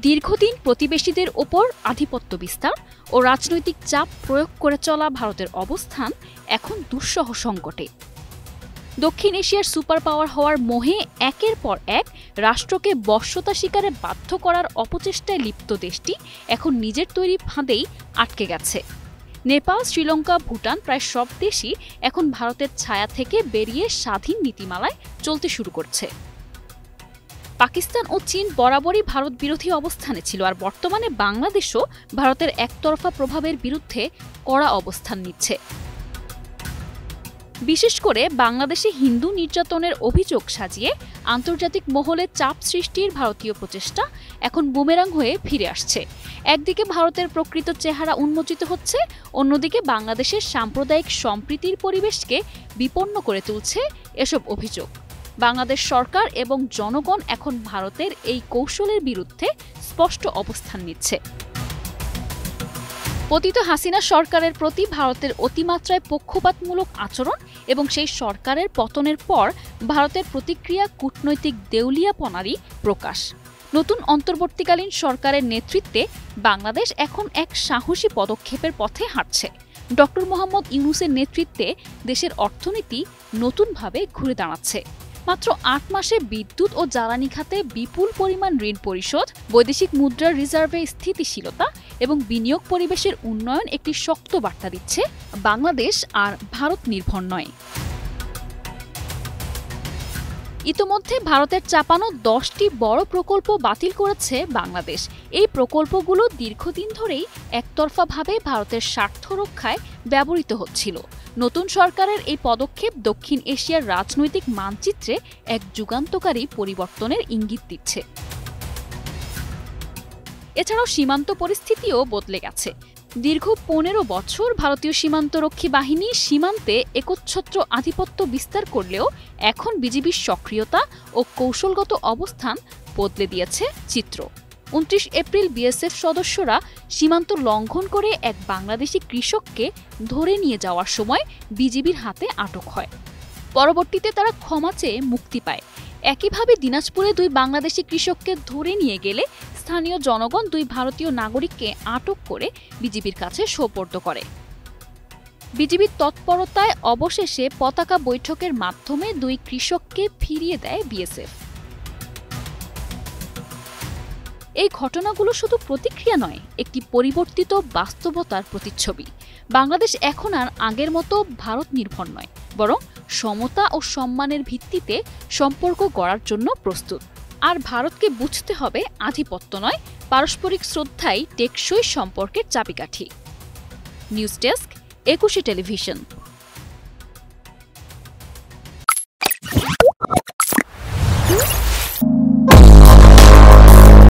দীর্ঘদিন প্রতিবেশীদের ওপর আধিপত্য বিস্তার ও রাজনৈতিক চাপ প্রয়োগ করে চলা ভারতের অবস্থান এখন দুঃসহ সংকটে। দক্ষিণ এশিয়ার সুপার পাওয়ার হওয়ার মোহে একের পর এক রাষ্ট্রকে বশ্যতা স্বীকারে বাধ্য করার অপচেষ্টায় লিপ্ত দেশটি এখন নিজের তৈরি ফাঁদেই আটকে গেছে। নেপাল, শ্রীলঙ্কা, ভুটান প্রায় সব দেশই এখন ভারতের ছায়া থেকে বেরিয়ে স্বাধীন নীতিমালায় চলতে শুরু করছে। পাকিস্তান ও চীন বরাবরই ভারত বিরোধী অবস্থানে ছিল, আর বর্তমানে বাংলাদেশও ভারতের একতরফা প্রভাবের বিরুদ্ধে কড়া অবস্থান নিচ্ছে। বিশেষ করে বাংলাদেশে হিন্দু নির্যাতনের অভিযোগ সাজিয়ে আন্তর্জাতিক মহলে চাপ সৃষ্টির ভারতীয় প্রচেষ্টা এখন বুমেরাং হয়ে ফিরে আসছে। একদিকে ভারতের প্রকৃত চেহারা উন্মোচিত হচ্ছে, অন্যদিকে বাংলাদেশের সাম্প্রদায়িক সম্প্রীতির পরিবেশকে বিপন্ন করে তুলছে এসব অভিযোগ। বাংলাদেশ সরকার এবং জনগণ এখন ভারতের এই কৌশলের বিরুদ্ধে স্পষ্ট অবস্থান নিচ্ছে। পতিত হাসিনা সরকারের প্রতি ভারতের অতিমাত্রায় পক্ষপাতমূলক আচরণ এবং সেই সরকারের পতনের পর ভারতের প্রতিক্রিয়া কূটনৈতিক দেউলিয়াপনারই প্রকাশ। নতুন অন্তর্বর্তীকালীন সরকারের নেতৃত্বে বাংলাদেশ এখন এক সাহসী পদক্ষেপের পথে হাঁটছে। ডক্টর মোহাম্মদ ইউনূসের নেতৃত্বে দেশের অর্থনীতি নতুনভাবে ঘুরে দাঁড়াচ্ছে। মাত্র ৮ মাসে বিদ্যুৎ ও জ্বালানি খাতে বিপুল পরিমাণ ঋণ পরিশোধ, বৈদেশিক মুদ্রার রিজার্ভে স্থিতিশীলতা এবং বিনিয়োগ পরিবেশের উন্নয়ন একটি শক্ত বার্তা দিচ্ছে বাংলাদেশ আর ভারত নির্ভর নয়। ইতোমধ্যে ভারতের চাপানো 10টি বড় প্রকল্প বাতিল করেছে বাংলাদেশ। এই প্রকল্পগুলো দীর্ঘদিন ধরেই একতরফাভাবে ভারতের স্বার্থ রক্ষায় ব্যবহৃত হচ্ছিল। নতুন সরকারের এই পদক্ষেপ দক্ষিণ এশিয়ার রাজনৈতিক মানচিত্রে এক যুগান্তকারী পরিবর্তনের ইঙ্গিত দিচ্ছে। এছাড়াও সীমান্ত পরিস্থিতিও বদলে গেছে। দীর্ঘ 15 বছর ভারতীয় সীমান্তরক্ষী বাহিনী সীমান্তে একচ্ছত্র আধিপত্য বিস্তার করলেও এখন বিজিবির সক্রিয়তা ও কৌশলগত অবস্থান বদলে দিয়েছে চিত্র। 29 এপ্রিল বিএসএফ সদস্যরা সীমান্ত লঙ্ঘন করে এক বাংলাদেশি কৃষককে ধরে নিয়ে যাওয়ার সময় বিজিবির হাতে আটক হয়। পরবর্তীতে তারা ক্ষমা চেয়ে মুক্তি পায়। একইভাবে দিনাজপুরে 2 বাংলাদেশি কৃষককে ধরে নিয়ে গেলে স্থানীয় জনগণ 2 ভারতীয় নাগরিককে আটক করে বিজিবির কাছে সোপর্দ করে। বিজিবির তৎপরতায় অবশেষে পতাকা বৈঠকের মাধ্যমে 2 কৃষককে ফিরিয়ে দেয় বিএসএফ। এই ঘটনাগুলো শুধু প্রতিক্রিয়া নয়, একটি পরিবর্তিত বাস্তবতার প্রতিচ্ছবি। বাংলাদেশ এখন আর আগের মতো ভারত নির্ভর নয়, বরং সমতা ও সম্মানের ভিত্তিতে সম্পর্ক গড়ার জন্য প্রস্তুত। আর ভারতকে বুঝতে হবে আধিপত্য নয়, পারস্পরিক শ্রদ্ধাই টেকসই সম্পর্কের চাবিকাঠি। নিউজ ডেস্ক, একুশে টেলিভিশন।